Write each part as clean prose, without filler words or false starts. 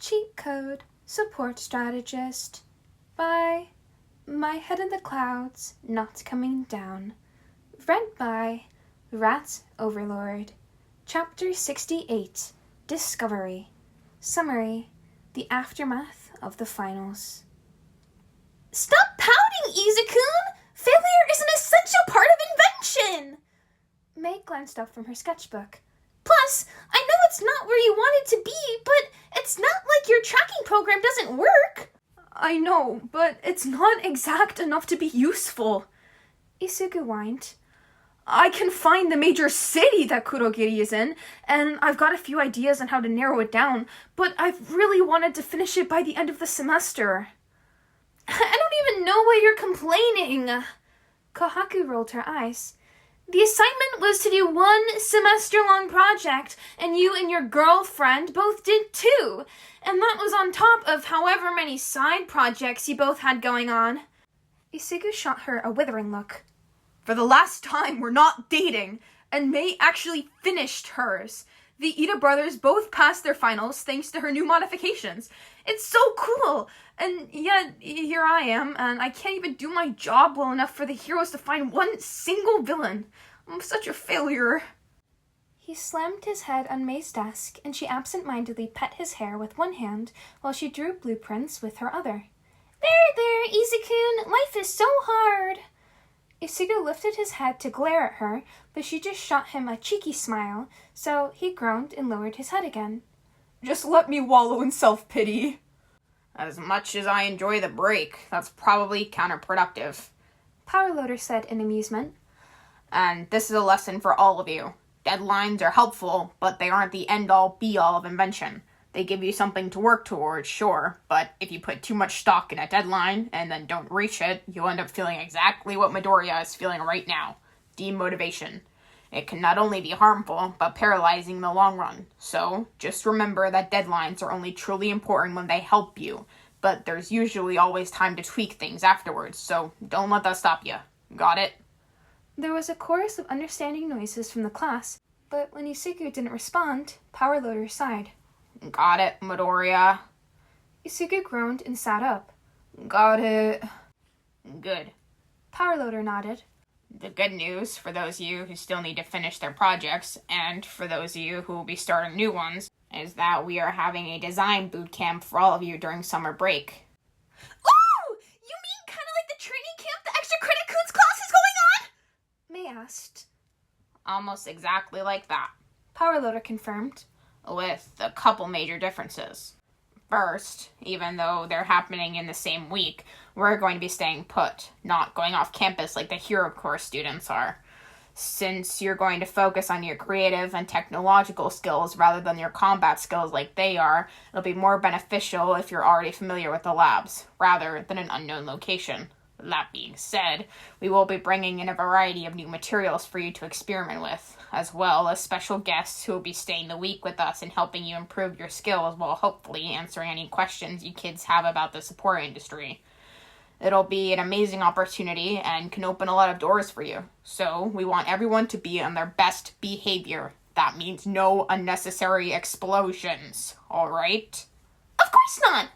Cheat Code Support Strategist by myheadinthecoudsnotcomingdown. Read by Rat Overlord. Chapter 68, Discovery. Summary: the aftermath of the finals. Stop pouting, Izakun! Failure is an essential part of invention! May glanced up from her sketchbook. Plus, I know it's not where you wanted to be, but it's not like your tracking program doesn't work. I know, but it's not exact enough to be useful. Isugu whined. I can find the major city that Kurogiri is in, and I've got a few ideas on how to narrow it down, but I've really wanted to finish it by the end of the semester. I don't even know why you're complaining. Kohaku rolled her eyes. The assignment was to do one semester-long project, and you and your girlfriend both did two, and that was on top of however many side projects you both had going on. Isugu shot her a withering look. For the last time, we're not dating, and May actually finished hers. The Ida brothers both passed their finals thanks to her new modifications. It's so cool! And yet, here I am, and I can't even do my job well enough for the heroes to find one single villain. I'm such a failure. He slammed his head on May's desk, and she absent-mindedly pet his hair with one hand while she drew blueprints with her other. There, Izakun, life is so hard. Isugu lifted his head to glare at her, but she just shot him a cheeky smile, so he groaned and lowered his head again. Just let me wallow in self-pity. As much as I enjoy the break, that's probably counterproductive. Powerloader said in amusement. And this is a lesson for all of you. Deadlines are helpful, but they aren't the end-all, be-all of invention. They give you something to work towards, sure, but if you put too much stock in a deadline and then don't reach it, you'll end up feeling exactly what Midoriya is feeling right now. Demotivation. It can not only be harmful, but paralyzing in the long run. So, just remember that deadlines are only truly important when they help you, but there's usually always time to tweak things afterwards, so don't let that stop you. Got it? There was a chorus of understanding noises from the class, but when Isugu didn't respond, Powerloader sighed. Got it, Midoriya. Isugu groaned and sat up. Got it. Good. Powerloader nodded. The good news for those of you who still need to finish their projects, and for those of you who will be starting new ones, is that we are having a design boot camp for all of you during summer break. Oh! You mean kind of like the training camp the extra credit codes class is going May on? asked. Almost exactly like that. Powerloader confirmed. With a couple major differences. First, even though they're happening in the same week, we're going to be staying put, not going off campus like the Hero Corps students are. Since you're going to focus on your creative and technological skills rather than your combat skills like they are, it'll be more beneficial if you're already familiar with the labs, rather than an unknown location. That being said, we will be bringing in a variety of new materials for you to experiment with, as well as special guests who will be staying the week with us and helping you improve your skills while hopefully answering any questions you kids have about the support industry. It'll be an amazing opportunity and can open a lot of doors for you. So we want everyone to be on their best behavior. That means no unnecessary explosions, alright? Of course not!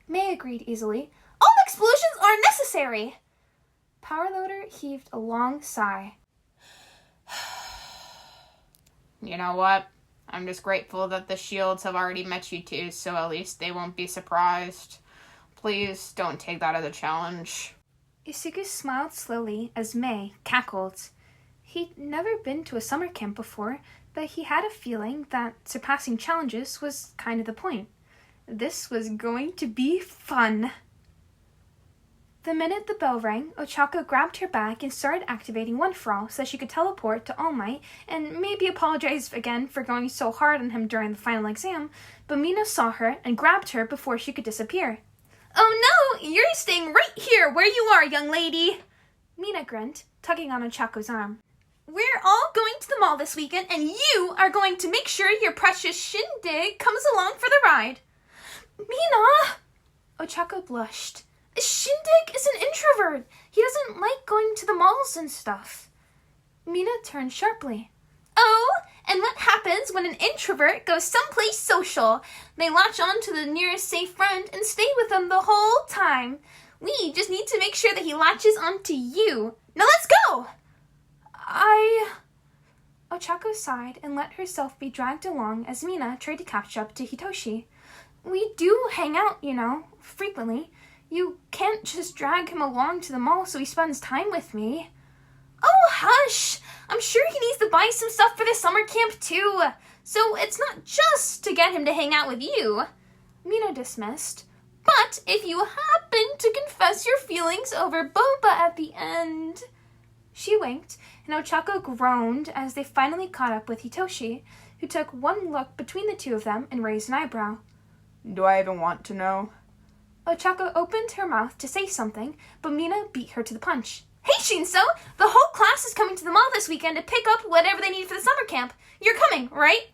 May agreed easily. All explosions are necessary! Powerloader heaved a long sigh. You know what? I'm just grateful that the shields have already met you two, so at least they won't be surprised. Please don't take that as a challenge. Isugu smiled slowly as May cackled. He'd never been to a summer camp before, but he had a feeling that surpassing challenges was kind of the point. This was going to be fun. The minute the bell rang, Ochako grabbed her bag and started activating One For All so she could teleport to All Might and maybe apologize again for going so hard on him during the final exam, but Mina saw her and grabbed her before she could disappear. Oh no, you're staying right here where you are, young lady. Mina grinned, tugging on Ochako's arm. We're all going to the mall this weekend, and you are going to make sure your precious shindig comes along for the ride. Mina! Ochako blushed. Shindig is an introvert. He doesn't like going to the malls and stuff. Mina turned sharply. Oh, and what happens when an introvert goes someplace social? They latch on to the nearest safe friend and stay with them the whole time. We just need to make sure that he latches onto you. Now let's go! Ochako sighed and let herself be dragged along as Mina tried to catch up to Hitoshi. We do hang out, frequently. You can't just drag him along to the mall so he spends time with me. Oh, hush! I'm sure he needs to buy some stuff for the summer camp, too. So it's not just to get him to hang out with you. Mina dismissed. But if you happen to confess your feelings over boba at the end... She winked, and Ochako groaned as they finally caught up with Hitoshi, who took one look between the two of them and raised an eyebrow. Do I even want to know? Ochako opened her mouth to say something, but Mina beat her to the punch. Hey, Shinso! The whole class is coming to the mall this weekend to pick up whatever they need for the summer camp. You're coming, right?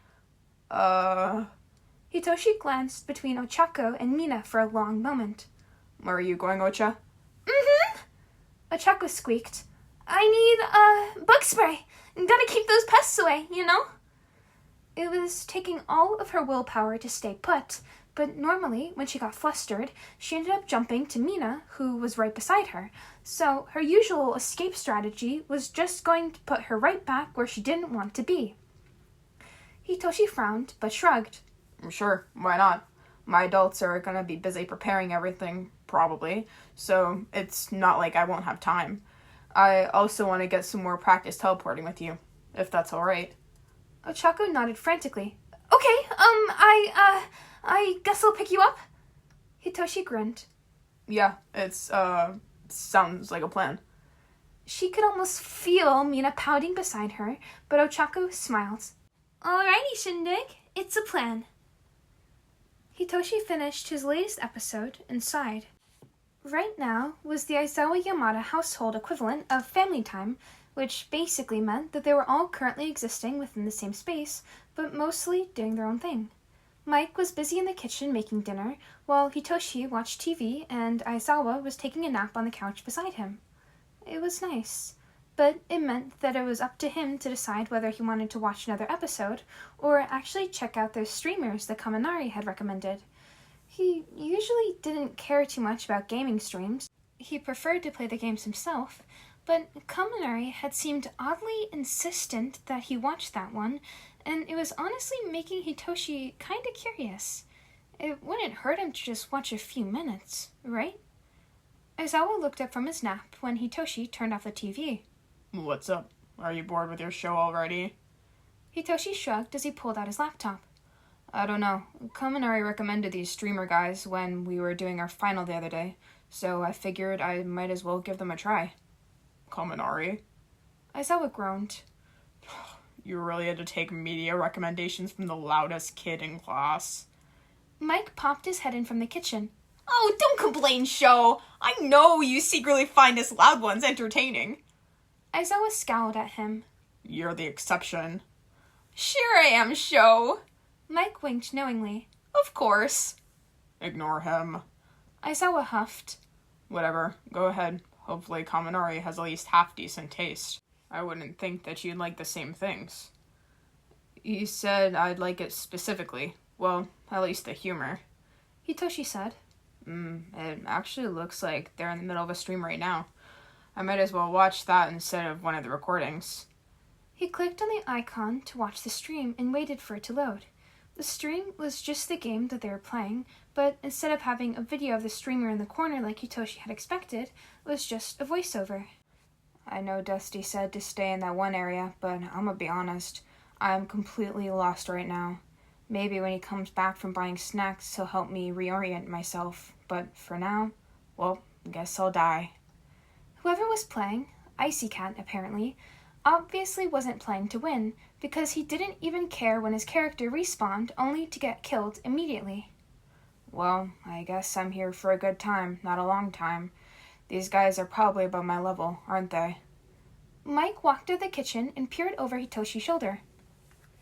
Hitoshi glanced between Ochako and Mina for a long moment. Where are you going, Ocha? Mm-hmm. Ochako squeaked. I need, bug spray. Gotta keep those pests away, It was taking all of her willpower to stay put, but normally, when she got flustered, she ended up jumping to Mina, who was right beside her. So her usual escape strategy was just going to put her right back where she didn't want to be. Hitoshi frowned, but shrugged. Sure, why not? My adults are gonna be busy preparing everything, probably, so it's not like I won't have time. I also want to get some more practice teleporting with you, if that's alright. Ochako nodded frantically. Okay, I guess I'll pick you up. Hitoshi grinned. Yeah, sounds like a plan. She could almost feel Mina pouting beside her, but Ochako smiled. Alrighty, Shindig, it's a plan. Hitoshi finished his latest episode and sighed. Right now was the Aizawa Yamada household equivalent of family time, which basically meant that they were all currently existing within the same space, but mostly doing their own thing. Mike was busy in the kitchen making dinner, while Hitoshi watched TV and Aizawa was taking a nap on the couch beside him. It was nice, but it meant that it was up to him to decide whether he wanted to watch another episode or actually check out those streamers that Kaminari had recommended. He usually didn't care too much about gaming streams. He preferred to play the games himself, but Kaminari had seemed oddly insistent that he watch that one, and it was honestly making Hitoshi kinda curious. It wouldn't hurt him to just watch a few minutes, right? Aizawa looked up from his nap when Hitoshi turned off the TV. What's up? Are you bored with your show already? Hitoshi shrugged as he pulled out his laptop. I don't know. Kaminari recommended these streamer guys when we were doing our final the other day, so I figured I might as well give them a try. Kaminari? Aizawa groaned. You really had to take media recommendations from the loudest kid in class. Mike popped his head in from the kitchen. Oh, don't complain, Sho! I know you secretly find us loud ones entertaining. Aizawa scowled at him. You're the exception. Sure I am, Sho. Mike winked knowingly. Of course. Ignore him. Aizawa huffed. Whatever, go ahead. Hopefully Kaminari has at least half decent taste. I wouldn't think that you'd like the same things. You said I'd like it specifically. Well, at least the humor. Hitoshi said. It actually looks like they're in the middle of a stream right now. I might as well watch that instead of one of the recordings. He clicked on the icon to watch the stream and waited for it to load. The stream was just the game that they were playing, but instead of having a video of the streamer in the corner like Hitoshi had expected, it was just a voiceover. I know Dusty said to stay in that one area, but I'm gonna be honest, I'm completely lost right now. Maybe when he comes back from buying snacks, he'll help me reorient myself, but for now, well, guess I'll die. Whoever was playing, Icy Cat apparently, obviously wasn't playing to win, because he didn't even care when his character respawned only to get killed immediately. Well, I guess I'm here for a good time, not a long time. These guys are probably above my level, aren't they? Mike walked to the kitchen and peered over Hitoshi's shoulder.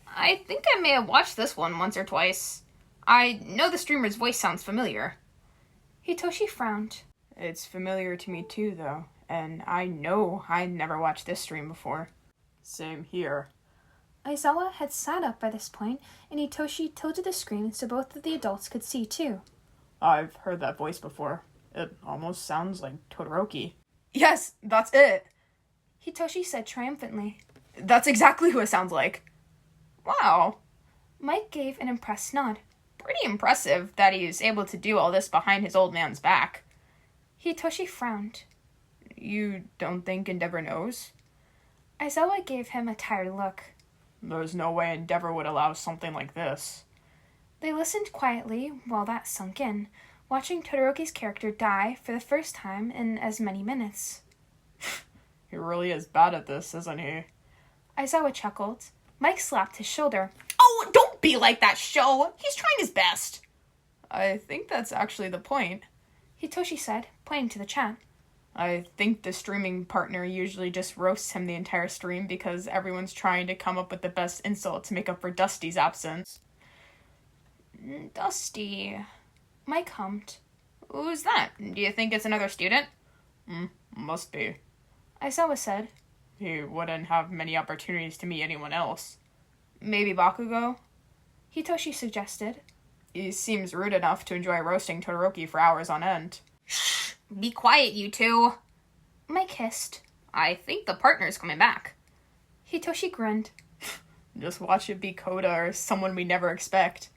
I think I may have watched this one once or twice. I know the streamer's voice sounds familiar. Hitoshi frowned. It's familiar to me too, though, and I know I never watched this stream before. Same here. Aizawa had sat up by this point, and Hitoshi tilted the screen so both of the adults could see too. I've heard that voice before. It almost sounds like Todoroki. Yes, that's it. Hitoshi said triumphantly. That's exactly who it sounds like. Wow. Mike gave an impressed nod. Pretty impressive that he's able to do all this behind his old man's back. Hitoshi frowned. You don't think Endeavor knows? Aizawa gave him a tired look. There's no way Endeavor would allow something like this. They listened quietly while that sunk in, watching Todoroki's character die for the first time in as many minutes. He really is bad at this, isn't he? Aizawa chuckled. Mike slapped his shoulder. Oh, don't be like that, Sho. He's trying his best. I think that's actually the point. Hitoshi said, pointing to the chat. I think the streaming partner usually just roasts him the entire stream because everyone's trying to come up with the best insult to make up for Dusty's absence. Dusty. Mike hummed. Who's that? Do you think it's another student? Must be. Aizawa said. He wouldn't have many opportunities to meet anyone else. Maybe Bakugo? Hitoshi suggested. He seems rude enough to enjoy roasting Todoroki for hours on end. Shh! Be quiet, you two! Mike hissed. I think the partner's coming back. Hitoshi grinned. Just watch it be Koda or someone we never expect.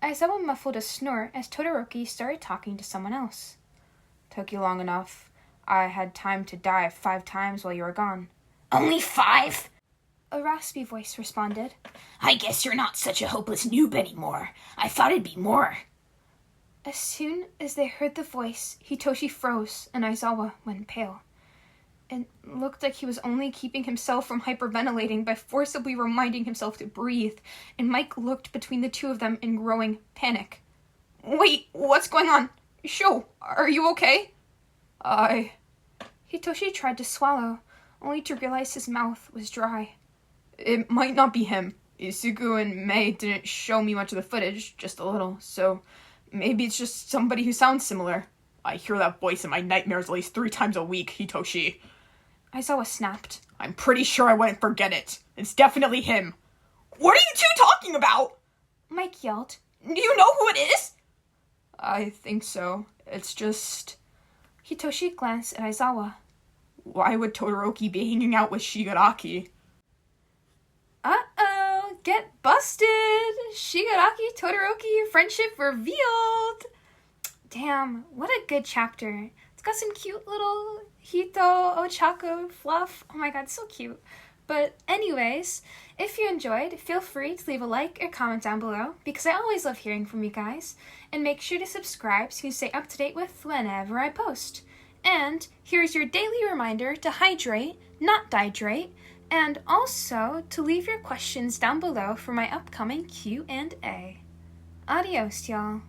Aizawa muffled a snort as Todoroki started talking to someone else. Took you long enough. I had time to die 5 times while you were gone. Only 5? A raspy voice responded. I guess you're not such a hopeless noob anymore. I thought it'd be more. As soon as they heard the voice, Hitoshi froze and Aizawa went pale. It looked like he was only keeping himself from hyperventilating by forcibly reminding himself to breathe, and Mike looked between the two of them in growing panic. Wait, what's going on? Sho, are you okay? Hitoshi tried to swallow, only to realize his mouth was dry. It might not be him. Isuku and Mei didn't show me much of the footage, just a little, so maybe it's just somebody who sounds similar. I hear that voice in my nightmares at least 3 times a week, Hitoshi. Aizawa snapped. I'm pretty sure I wouldn't forget it. It's definitely him. What are you two talking about? Mike yelled. Do you know who it is? I think so. It's just... Hitoshi glanced at Aizawa. Why would Todoroki be hanging out with Shigaraki? Uh-oh, get busted! Shigaraki Todoroki friendship revealed! Damn, what a good chapter. It's got some cute little Hito Ochako fluff. Oh my god, so cute. But anyways, if you enjoyed, feel free to leave a like or comment down below because I always love hearing from you guys. And make sure to subscribe so you stay up to date with whenever I post. And here's your daily reminder to hydrate, not dihydrate, and also to leave your questions down below for my upcoming Q&A. Adios, y'all.